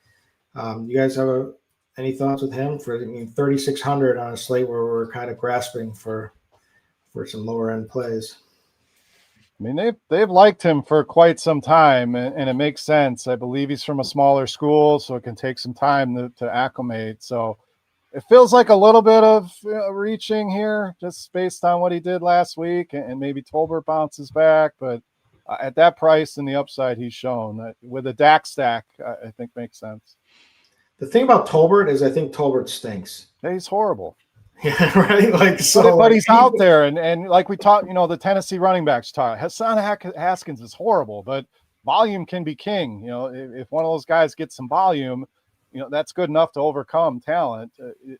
You guys have any thoughts with him? 3,600 on a slate where we're kind of grasping for some lower end plays. I mean, they've liked him for quite some time, and it makes sense. I believe he's from a smaller school, so it can take some time to acclimate. So it feels like a little bit of reaching here, just based on what he did last week, and maybe Tolbert bounces back. But at that price and the upside he's shown, with a DAC stack, I think makes sense. The thing about Tolbert is I think Tolbert stinks. Yeah, he's horrible. Yeah, right. But he's out there, and like we talked, the Tennessee running backs talk. Hassan Haskins is horrible, but volume can be king. If one of those guys gets some volume, that's good enough to overcome talent.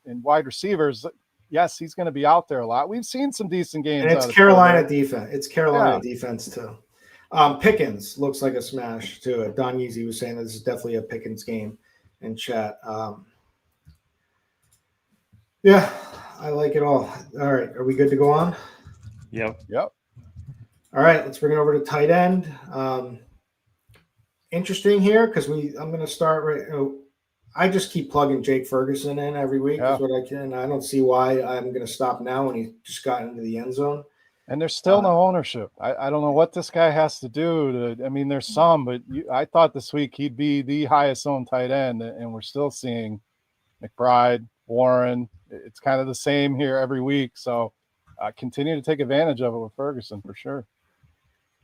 In wide receivers, yes, he's going to be out there a lot. We've seen some decent games. And it's Carolina defense. It's Carolina defense too. Pickens looks like a smash too. Don Yeezy was saying this is definitely a Pickens game in chat. Yeah, I like it all. All right, are we good to go on? Yep. All right, let's bring it over to tight end. Interesting here because I'm going to start right. I just keep plugging Jake Ferguson in every week. Is what I can. I don't see why I'm going to stop now when he just got into the end zone. And there's still no ownership. I don't know what this guy has to do. There's some, but I thought this week he'd be the highest owned tight end, and we're still seeing McBride, Warren. It's kind of the same here every week. So continue to take advantage of it with Ferguson for sure.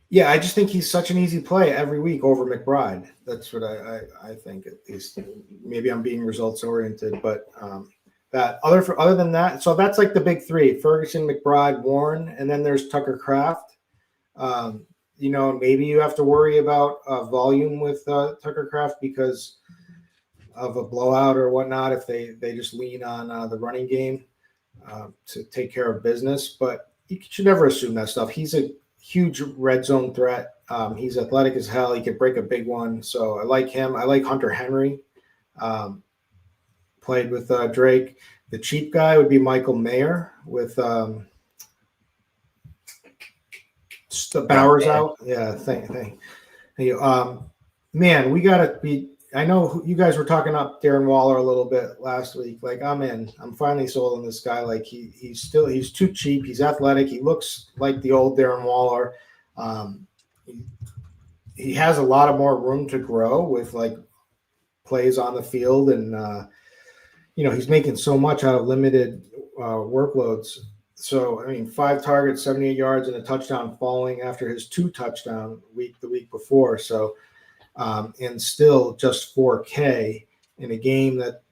Yeah, I just think he's such an easy play every week over McBride. That's what I think, at least. Maybe I'm being results oriented, but that other than that, so that's like the big three: Ferguson, McBride, Warren, and then there's Tucker Kraft. Maybe you have to worry about volume with Tucker Kraft because of a blowout or whatnot if they just lean on the running game to take care of business. But you should never assume that stuff. He's a huge red zone threat. He's athletic as hell. He could break a big one. So I like him. I like Hunter Henry. Played with Drake. The cheap guy would be Michael Mayer with the Bowers out. Yeah, thank you. Man, we gotta be. I know you guys were talking up Darren Waller a little bit last week. Like, I'm in. I'm finally sold on this guy. Like, he's too cheap. He's athletic. He looks like the old Darren Waller. He has a lot of more room to grow with like plays on the field, and he's making so much out of limited workloads. So, 5 targets, 78 yards, and a touchdown falling after his 2 touchdown week the week before. So, and still just 4K in a game that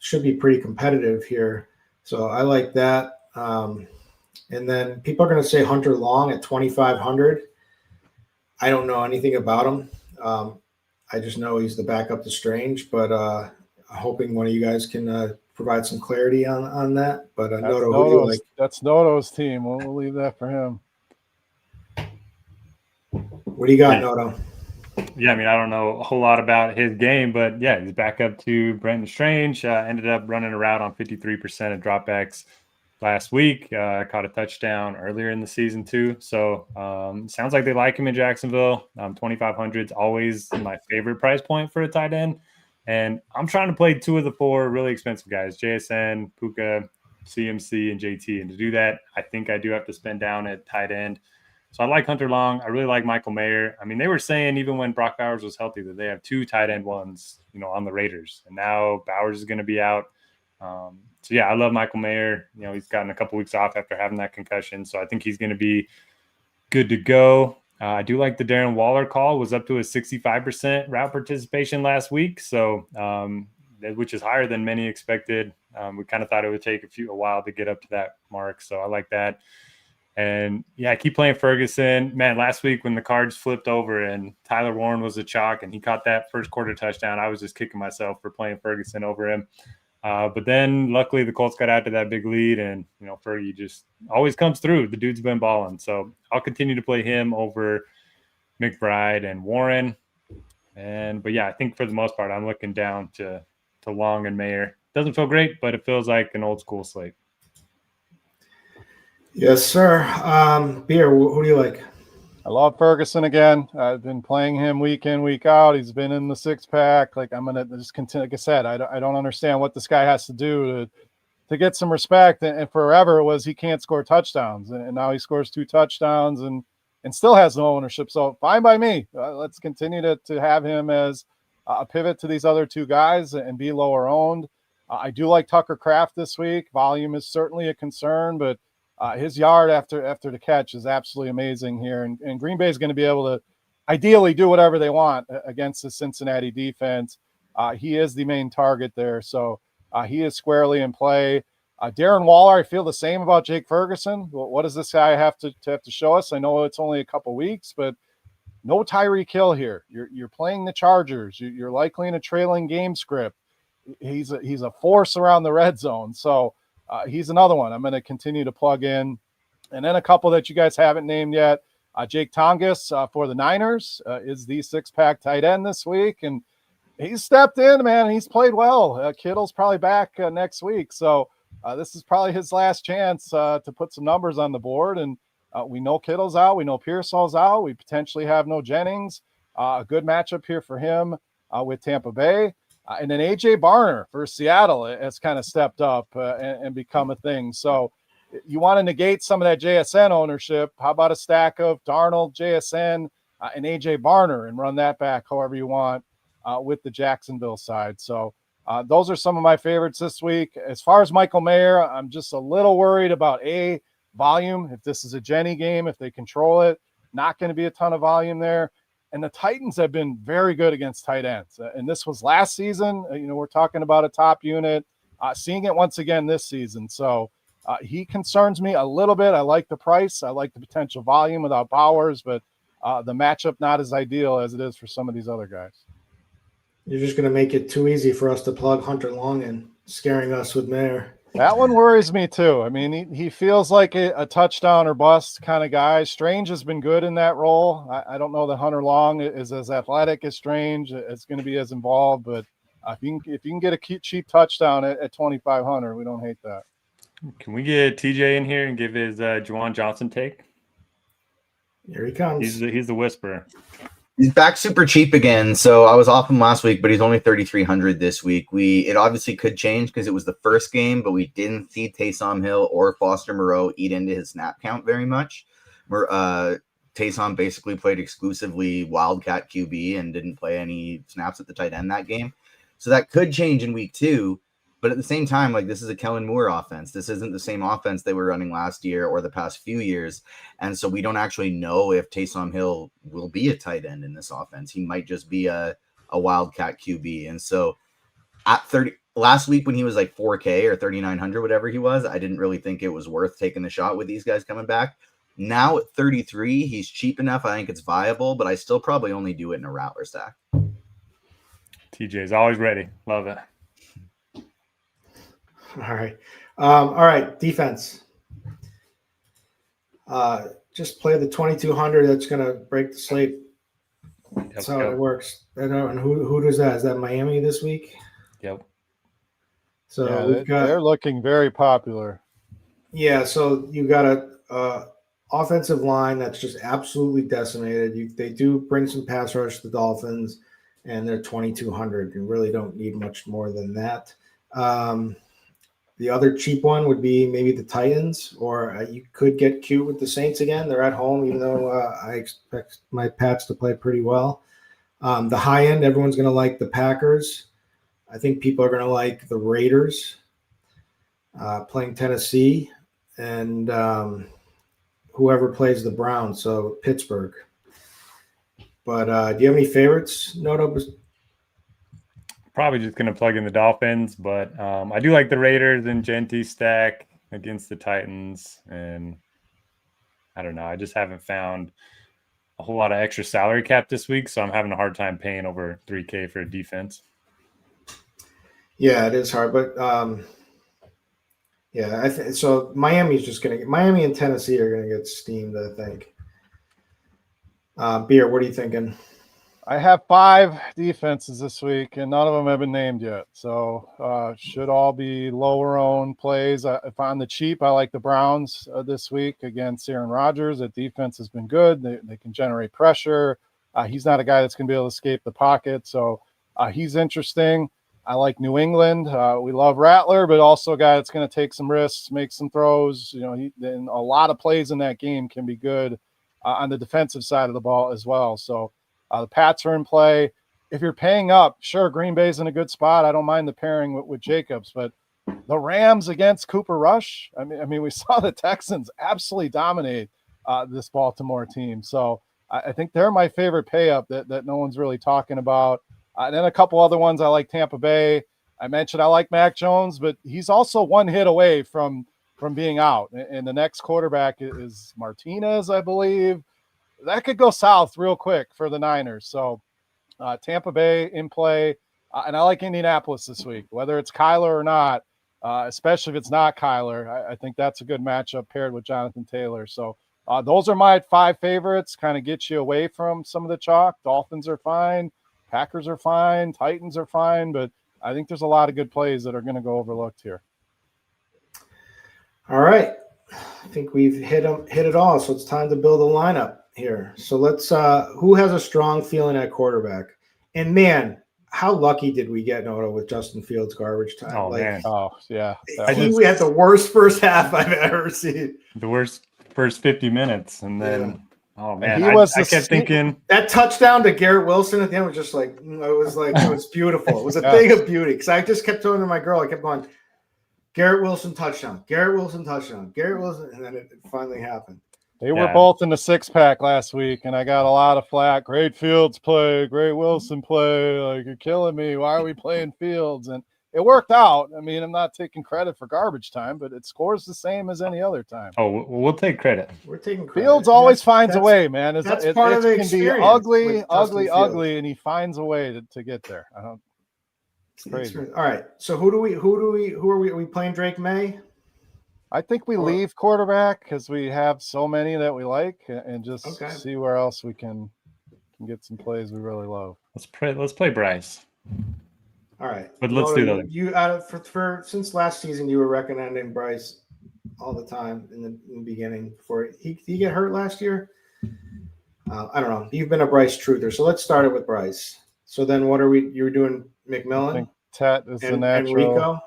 should be pretty competitive here. So I like that. And then people are going to say Hunter Long at 2,500. I don't know anything about him. I just know he's the backup to Strange, but hoping one of you guys can provide some clarity on that. But Noto, who do you like? That's Noto's team. We'll leave that for him. What do you got, Noto? Yeah, I don't know a whole lot about his game, but yeah, he's back up to Brenton Strange. Ended up running a route on 53% of dropbacks last week. Caught a touchdown earlier in the season too. So sounds like they like him in Jacksonville. 2,500 is always my favorite price point for a tight end. And I'm trying to play 2 of the 4 really expensive guys, JSN, Puka, CMC, and JT. And to do that, I think I do have to spend down at tight end. So I like Hunter Long. I really like Michael Mayer. They were saying even when Brock Bowers was healthy that they have 2 tight end ones, on the Raiders. And now Bowers is going to be out. So yeah, I love Michael Mayer. He's gotten a couple weeks off after having that concussion. So I think he's going to be good to go. I do like the Darren Waller call. Was up to a 65% route participation last week. So which is higher than many expected. We kind of thought it would take a while to get up to that mark. So I like that. And yeah, I keep playing Ferguson. Man, last week when the cards flipped over and Tyler Warren was a chalk and he caught that first quarter touchdown, I was just kicking myself for playing Ferguson over him. But then luckily the Colts got out to that big lead, and Fergie just always comes through. The dude's been balling. So I'll continue to play him over McBride and Warren. But yeah, I think for the most part, I'm looking down to Long and Mayer. Doesn't feel great, but it feels like an old school slate. Yes, sir. Beer, who do you like? I love Ferguson again. I've been playing him week in, week out. He's been in the 6-pack. Like, I'm going to just continue. Like I said, I don't understand what this guy has to do to get some respect. And forever it was he can't score touchdowns. And now he scores 2 touchdowns and still has no ownership. So fine by me. Let's continue to have him as a pivot to these other 2 guys and be lower owned. I do like Tucker Kraft this week. Volume is certainly a concern, but his yard after the catch is absolutely amazing here. And Green Bay is going to be able to ideally do whatever they want against the Cincinnati defense. He is the main target there. So he is squarely in play. Darren Waller, I feel the same about Jake Ferguson. What does this guy have to show us? I know it's only a couple weeks, but no Tyreek Hill here. You're playing the Chargers. You're likely in a trailing game script. He's a force around the red zone. So he's another one I'm going to continue to plug in. And then a couple that you guys haven't named yet. Jake Tongas for the Niners is the 6-pack tight end this week. And he's stepped in, man. He's played well. Kittle's probably back next week. So this is probably his last chance to put some numbers on the board. And we know Kittle's out. We know Pearsall's out. We potentially have no Jennings. A good matchup here for him with Tampa Bay. And then A.J. Barner for Seattle has kind of stepped up and become a thing. So you want to negate some of that JSN ownership. How about a stack of Darnold, JSN, and A.J. Barner and run that back however you want with the Jacksonville side. So those are some of my favorites this week. As far as Michael Mayer, I'm just a little worried about volume. If this is a Jenny game, if they control it, not going to be a ton of volume there. And the Titans have been very good against tight ends. And this was last season. We're talking about a top unit, seeing it once again this season. So he concerns me a little bit. I like the price. I like the potential volume without Bowers, but the matchup not as ideal as it is for some of these other guys. You're just going to make it too easy for us to plug Hunter Long in, scaring us with Mayer. That one worries me too. I mean, he feels like a touchdown or bust kind of guy. Strange has been good in that role. I don't know that Hunter Long is as athletic as Strange. It's going to be as involved, but if you can get a cheap touchdown at 2,500, we don't hate that. Can we get TJ in here and give his Juwan Johnson take? Here he comes. He's the whisperer. He's back super cheap again. So I was off him last week, but he's only 3,300 this week. It obviously could change because it was the first game, but we didn't see Taysom Hill or Foster Moreau eat into his snap count very much. Taysom basically played exclusively Wildcat QB and didn't play any snaps at the tight end that game. So that could change in week 2. But at the same time, like, this is a Kellen Moore offense. This isn't the same offense they were running last year or the past few years. And so we don't actually know if Taysom Hill will be a tight end in this offense. He might just be a Wildcat QB. And so at last week when he was like 4K or 3,900, whatever he was, I didn't really think it was worth taking the shot with these guys coming back. Now at 33, he's cheap enough. I think it's viable, but I still probably only do it in a Rattler stack. TJ's always ready. Love it. All right. Defense. Just play the 2,200. That's going to break the slate. That's how it works. And who does that? Is that Miami this week? Yep. So they're looking very popular. Yeah. So you got a offensive line that's just absolutely decimated. They do bring some pass rush to the Dolphins, and they're 2,200. You really don't need much more than that. The other cheap one would be maybe the Titans, or you could get cute with the Saints again. They're at home, even though I expect my Pats to play pretty well. The high end, everyone's going to like the Packers. I think people are going to like the Raiders playing Tennessee, and whoever plays the Browns, so Pittsburgh. But do you have any favorites, Noto? Probably just going to plug in the Dolphins, but I do like the Raiders and Gentry stack against the Titans. And I don't know. I just haven't found a whole lot of extra salary cap this week, so I'm having a hard time paying over $3K for a defense. Yeah, it is hard, but so Miami's just going to – Miami and Tennessee are going to get steamed, I think. Beer, what are you thinking? I have 5 defenses this week, and none of them have been named yet. So should all be lower owned plays. If on the cheap, I like the Browns this week against Aaron Rodgers. That defense has been good. They can generate pressure. He's not a guy that's going to be able to escape the pocket. So he's interesting. I like New England. We love Rattler, but also a guy that's going to take some risks, make some throws. And a lot of plays in that game can be good on the defensive side of the ball as well. So the Pats are in play. If you're paying up, sure, Green Bay's in a good spot. I don't mind the pairing with Jacobs, but the Rams against Cooper Rush. I mean, we saw the Texans absolutely dominate this Baltimore team. So I think they're my favorite pay up that no one's really talking about. And then a couple other ones. I like Tampa Bay. I mentioned I like Mac Jones, but he's also one hit away from being out. And the next quarterback is Martinez, I believe. That could go south real quick for the Niners. So Tampa Bay in play. And I like Indianapolis this week, whether it's Kyler or not, especially if it's not Kyler. I think that's a good matchup paired with Jonathan Taylor. So those are my 5 favorites, kind of get you away from some of the chalk. Dolphins are fine. Packers are fine. Titans are fine. But I think there's a lot of good plays that are going to go overlooked here. All right. I think we've hit it all. So it's time to build a lineup here. So let's who has a strong feeling at quarterback? And man, how lucky did we get Noto with Justin Fields garbage time? Oh man. Oh yeah. We had the worst first half I've ever seen. The worst first 50 minutes. And then oh man, I kept thinking that touchdown to Garrett Wilson at the end was just like it was beautiful. It was a thing of beauty. Because I just kept telling my girl, I kept going, Garrett Wilson touchdown, Garrett Wilson touchdown, Garrett Wilson, and then it finally happened. They were both in the 6-pack last week, and I got a lot of flack. Great Fields play, great Wilson play. Like, you're killing me. Why are we playing Fields? And it worked out. I mean, I'm not taking credit for garbage time, but it scores the same as any other time. Oh, we'll take credit. We're taking credit. Fields always finds a way, man. That's part of the experience. It can be ugly, and he finds a way to get there. It's crazy. All right. So who are we playing? Drake May? I think we leave quarterback because we have so many that we like, and just see where else we can get some plays we really love. Let's play Bryce. All right, but let's do that. You for since last season, you were recommending Bryce all the time in the beginning. Before he get hurt last year, I don't know. You've been a Bryce truther, so let's start it with Bryce. So then, what are we? You were doing McMillan. I think Tet is the natural. And Rico.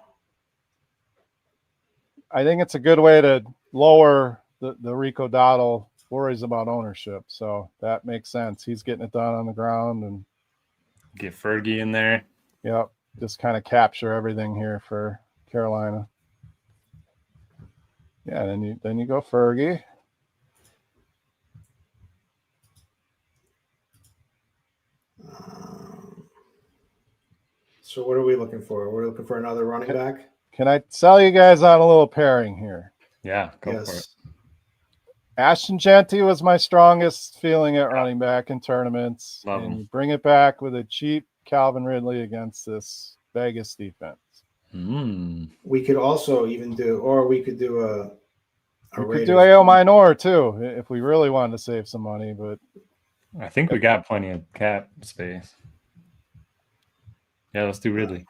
I think it's a good way to lower the Rico Dowdle worries about ownership. So that makes sense. He's getting it done on the ground and get Fergie in there. Yep. Just kind of capture everything here for Carolina. Yeah, then you go Fergie. So what are we looking for? We're looking for another running back. Can I sell you guys on a little pairing here? Yeah, go for it. Ashton Genty was my strongest feeling at running back in tournaments. Love him. You bring it back with a cheap Calvin Ridley against this Vegas defense. We could also even do a we could do AO Minor too if we really wanted to save some money, but I think we got plenty of cap space. Yeah, let's do Ridley.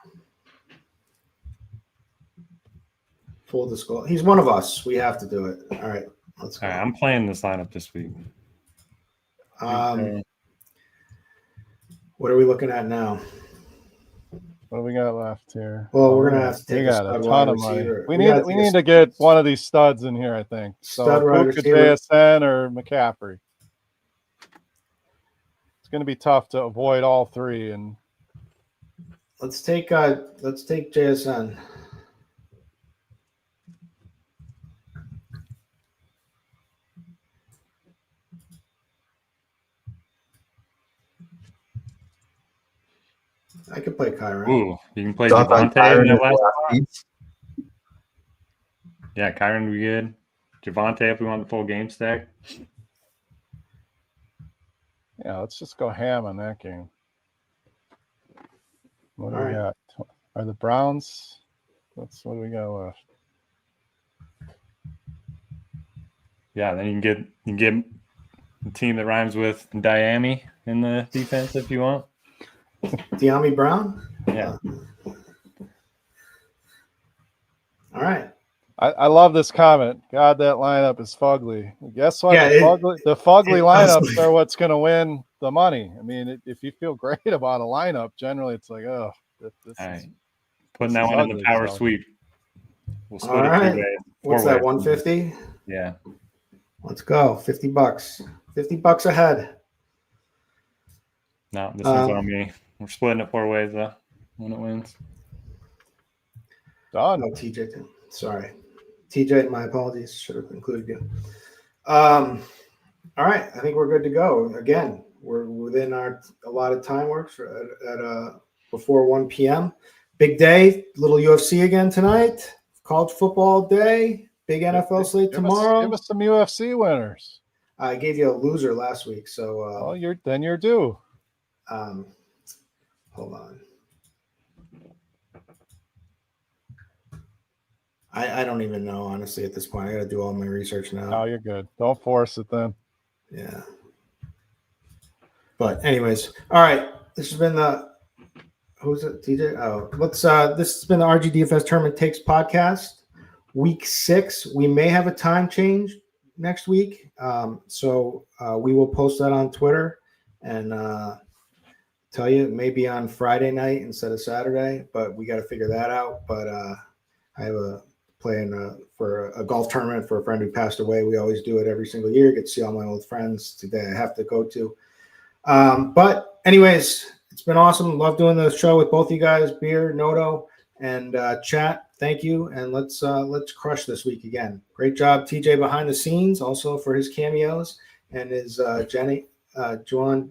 Full disclosure, he's one of us. We have to do it. All right, let's go. All right, I'm playing this lineup this week. What are we looking at now? What do we got left here? Well, we're gonna have to take a ton of money. We need to get one of these studs in here, I think. Stud wide receiver, JSN or McCaffrey. It's going to be tough to avoid all three. And let's take JSN. I could play Kyron. Ooh, you can play Javonte in that last. Yeah, Kyron would be good. Javonte if we want the full game stack. Yeah, let's just go ham on that game. What do we got? Are the Browns? What do we got left? Yeah, then you can get a team that rhymes with Diami in the defense if you want. Diami Brown? Yeah. All right. I love this comment. God, that lineup is fugly. Guess what? Yeah, the fugly lineups are what's going to win the money. I mean, if you feel great about a lineup, generally it's like, oh, this all right. is Putting that one in the power sweep. We'll split it 3 ways. What's that, 150? Yeah. Let's go. $50. $50 a head. No, this one's on me. We're splitting it 4 ways though when it wins. Done. No, TJ. Sorry. TJ, my apologies. Should have included you. All right. I think we're good to go. Again, we're within our allotted time works at before 1 p.m. Big day. Little UFC again tonight. College football day. Big NFL slate tomorrow. Give us some UFC winners. I gave you a loser last week, so you're due. Hold on. I don't even know, honestly, at this point. I got to do all my research now. Oh, you're good. Don't force it then. Yeah. But anyways, all right. This has been who's it, TJ? Oh, this has been the RGDFS Tournament Takes podcast, week 6. We may have a time change next week. So we will post that on Twitter and tell you it may be on Friday night instead of Saturday, but we got to figure that out. But I have a plan for a golf tournament for a friend who passed away. We always do it every single year. Get to see all my old friends. Today I have to go to. But anyways, it's been awesome. Love doing the show with both you guys, Beer, Noto, And chat, thank you. And let's crush this week again. Great job, TJ, behind the scenes, also for his cameos and his Juan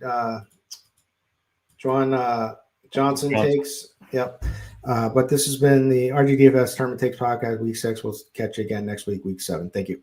Johnson takes. Yep. But this has been the RGDFS Tournament Takes Podcast, Week 6. We'll catch you again next week, Week 7. Thank you.